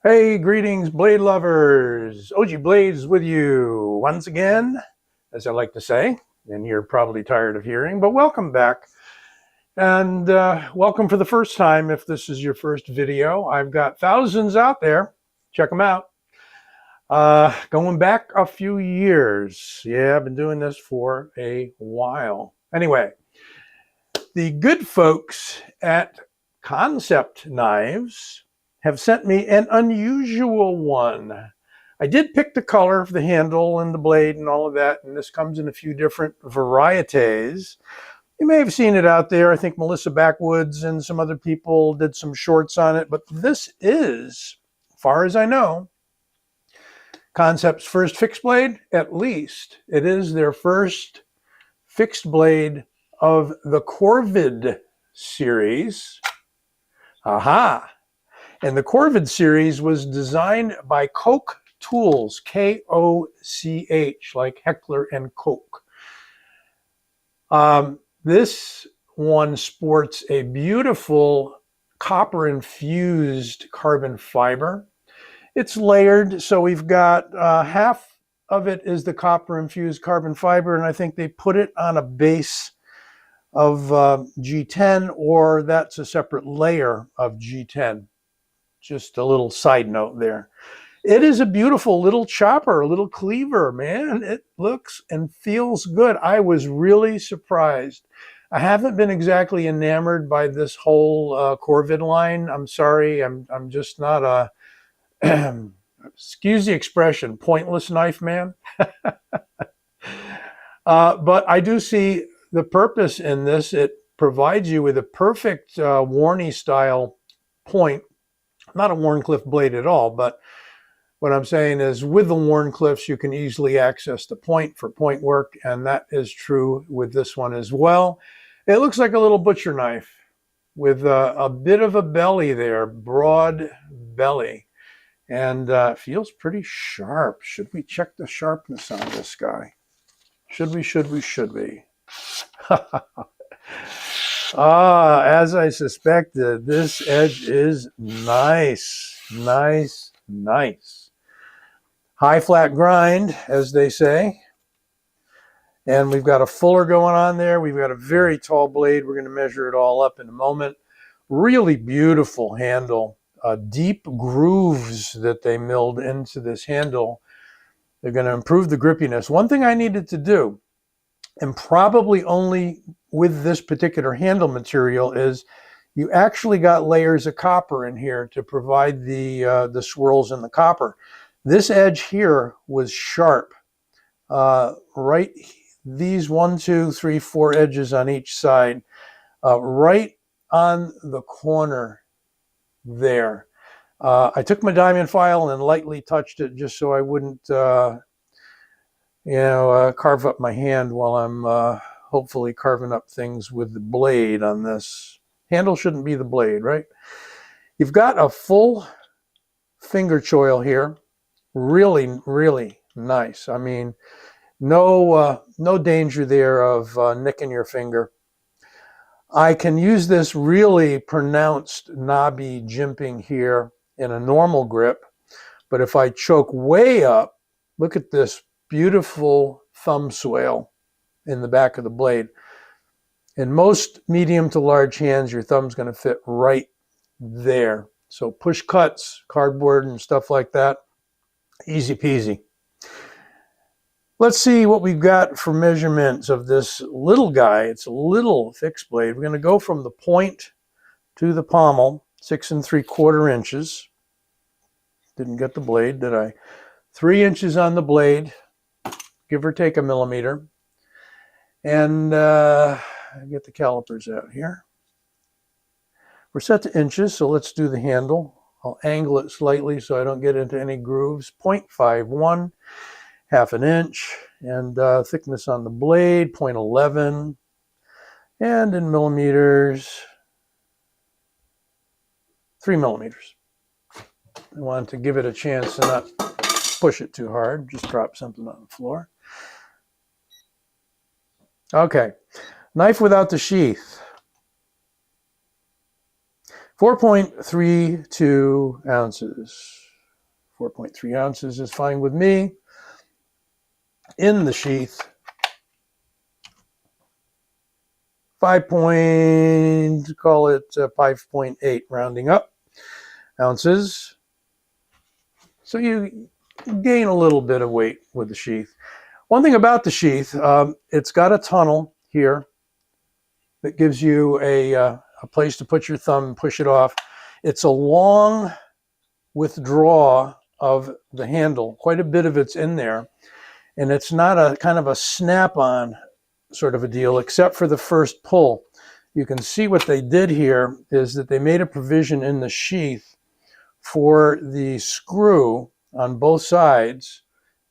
Hey, greetings, blade lovers. OG Blades with you once again, as I like to say, and you're probably tired of hearing, but welcome back. And welcome for the first time if this is your first video. I've got thousands out there. Check them out. Going back a few years. Yeah, I've been doing this for a while. Anyway, the good folks at Kansept Knives have sent me an unusual one. I did pick the color of the handle and the blade and all of that, and this comes in a few different varieties. You may have seen it out there. I think Melissa Backwoods and some other people did some shorts on it, but this is, as far as I know, Kansept's first fixed blade, at least. It is their first fixed blade of the Korvid series. Aha! And the Korvid series was designed by Koch Tools, K-O-C-H, like Heckler and Koch. This one sports a beautiful copper-infused carbon fiber. It's layered, so we've got half of it is the copper-infused carbon fiber, and I think they put it on a base of G10, or that's a separate layer of G10. Just a little side note there. It is a beautiful little chopper, a little cleaver, man. It looks and feels good. I was really surprised. I haven't been exactly enamored by this whole Korvid line. I'm sorry, I'm just not a, excuse the expression, pointless knife man. But I do see the purpose in this. It provides you with a perfect Warney style point. Not a Wharncliffe blade at all, but what I'm saying is with the Wharncliffes, you can easily access the point for point work, and that is true with this one as well. It looks like a little butcher knife with a bit of a belly there, broad belly, and feels pretty sharp. Should we check the sharpness on this guy? Should we? As I suspected, this edge is nice. High flat grind, as they say. And we've got a fuller going on there. We've got a very tall blade. We're going to measure it all up in a moment. Really beautiful handle. Deep grooves that they milled into this handle. They're going to improve the grippiness. One thing I needed to do, and probably only with this particular handle material, is you actually got layers of copper in here to provide the swirls in the copper. This edge here was sharp. Right, these 1, 2, 3, 4 edges on each side, right on the corner there. I took my diamond file and lightly touched it just so I wouldn't carve up my hand while I'm hopefully carving up things with the blade on this. Handle shouldn't be the blade, right? You've got a full finger choil here. Really, really nice. I mean, no danger there of nicking your finger. I can use this really pronounced knobby jimping here in a normal grip, but if I choke way up, look at this beautiful thumb swale in the back of the blade. In most medium to large hands, your thumb's going to fit right there. So push cuts, cardboard and stuff like that, easy peasy. Let's see what we've got for measurements of this little guy. It's a little fixed blade. We're going to go from the point to the pommel, 6 3/4 inches. Didn't get the blade, did I? 3 inches on the blade, give or take a millimeter. And get the calipers out here. We're set to inches, so let's do the handle. I'll angle it slightly so I don't get into any grooves. 0.51, half an inch, and thickness on the blade, 0.11, and in millimeters, 3 millimeters. I want to give it a chance to not push it too hard, just drop something on the floor. Okay, knife without the sheath. 4.32 ounces. 4.3 ounces is fine with me. In the sheath, 5.8 rounding up ounces. So you gain a little bit of weight with the sheath. One thing about the sheath, it's got a tunnel here that gives you a place to put your thumb and push it off. It's a long withdraw of the handle. Quite a bit of it's in there. And it's not a kind of a snap-on sort of a deal, except for the first pull. You can see what they did here is that they made a provision in the sheath for the screw on both sides,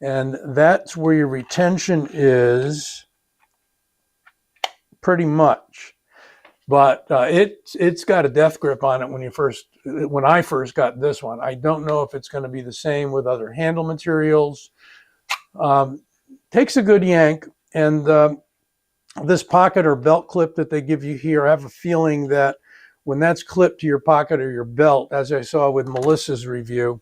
and that's where your retention is pretty much. But it's got a death grip on it when I first got this one. I don't know if it's going to be the same with other handle materials. Takes a good yank, and this pocket or belt clip that they give you here, I have a feeling that when that's clipped to your pocket or your belt, as I saw with Melissa's review,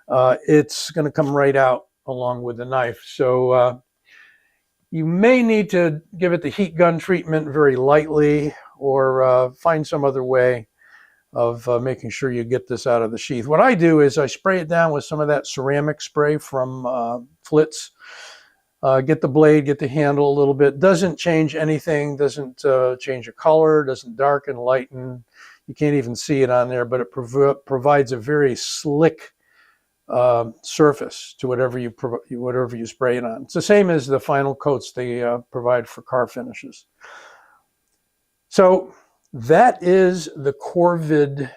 it's going to come right out along with the knife. So you may need to give it the heat gun treatment very lightly, or find some other way of making sure you get this out of the sheath. What I do is I spray it down with some of that ceramic spray from Flitz. Get the blade, get the handle a little bit. Doesn't change anything, doesn't change the color, doesn't darken, lighten. You can't even see it on there, but it provides a very slick surface to whatever you spray it on. It's the same as the final coats they provide for car finishes. So that is the Korvid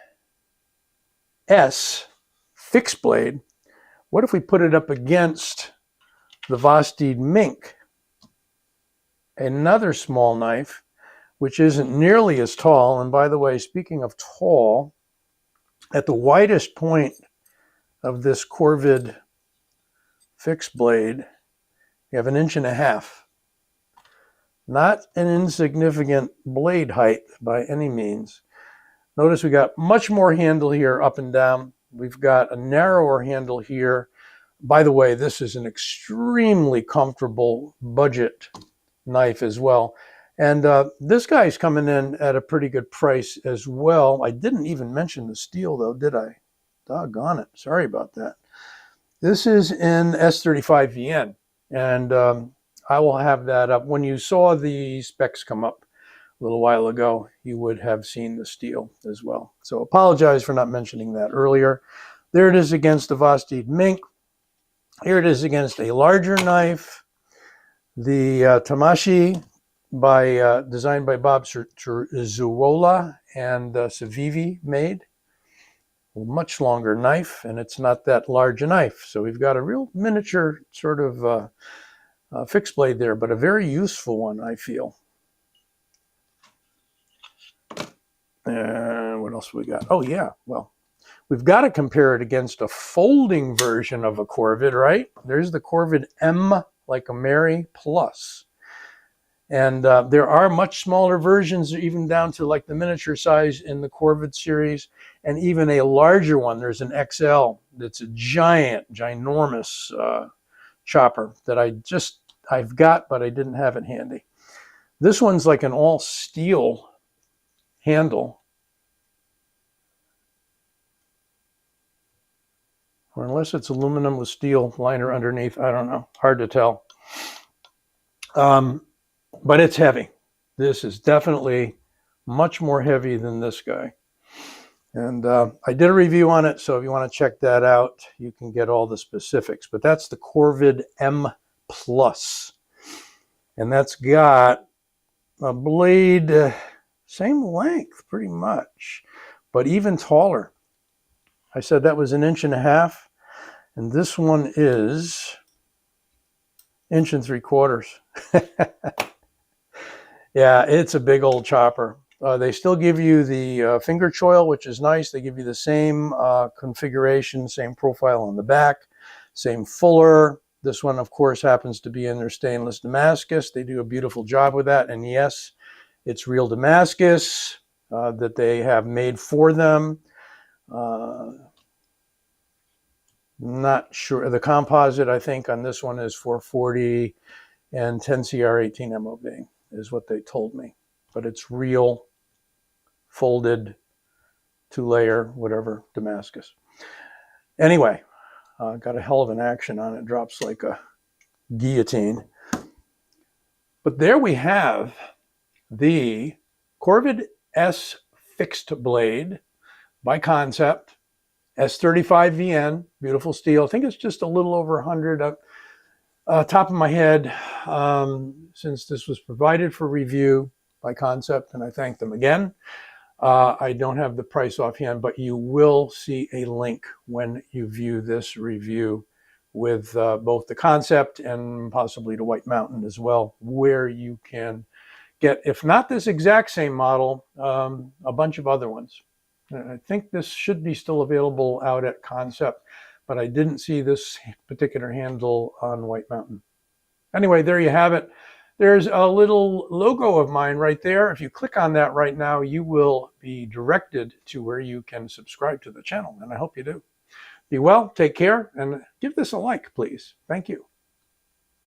S fixed blade. What if we put it up against the Vosteed Mink, another small knife, which isn't nearly as tall? And by the way, speaking of tall, at the widest point of this Korvid fixed blade, you have 1.5 inches. Not an insignificant blade height by any means. Notice we got much more handle here up and down. We've got a narrower handle here. By the way, this is an extremely comfortable budget knife as well. And this guy's coming in at a pretty good price as well. I didn't even mention the steel though, did I? Doggone it. Sorry about that. This is in S35VN. And I will have that up. When you saw the specs come up a little while ago, you would have seen the steel as well. So apologize for not mentioning that earlier. There it is against the Vosteed Mink. Here it is against a larger knife, the Tamashi designed by Bob Zuola and Savivi made. A much longer knife, and it's not that large a knife. So we've got a real miniature sort of fixed blade there, but a very useful one, I feel. And what else we got? Oh yeah, well, we've got to compare it against a folding version of a Korvid, right? There's the Korvid M, like a Mary Plus. And there are much smaller versions, even down to like the miniature size in the Korvid series, and even a larger one. There's an XL that's a ginormous chopper that I've got, but I didn't have it handy. This one's like an all steel handle. Or unless it's aluminum with steel liner underneath, I don't know. Hard to tell. But it's heavy. This is definitely much more heavy than this guy. And I did a review on it, so if you want to check that out, you can get all the specifics. But that's the Korvid M Plus. And that's got a blade, same length pretty much, but even taller. I said that was 1.5 inches, and this one is 1.75 inches. Yeah, it's a big old chopper. They still give you the finger choil, which is nice. They give you the same configuration, same profile on the back, same fuller. This one, of course, happens to be in their stainless Damascus. They do a beautiful job with that. And yes, it's real Damascus that they have made for them. Not sure. The composite, I think, on this one is 440 and 10CR 18 MOV is what they told me. But it's real folded 2-layer, whatever, Damascus. Anyway, got a hell of an action on it. Drops like a guillotine. But there we have the Korvid S fixed blade by Kansept, S35VN, beautiful steel. I think it's just a little over 100. Top of my head, since this was provided for review by Kansept, and I thank them again. I don't have the price offhand, but you will see a link when you view this review with both the Kansept and possibly the White Mountain as well, where you can get, if not this exact same model, a bunch of other ones. And I think this should be still available out at Kansept, but I didn't see this particular handle on White Mountain. Anyway, there you have it. There's a little logo of mine right there. If you click on that right now, you will be directed to where you can subscribe to the channel, and I hope you do. Be well, take care, and give this a like, please. Thank you.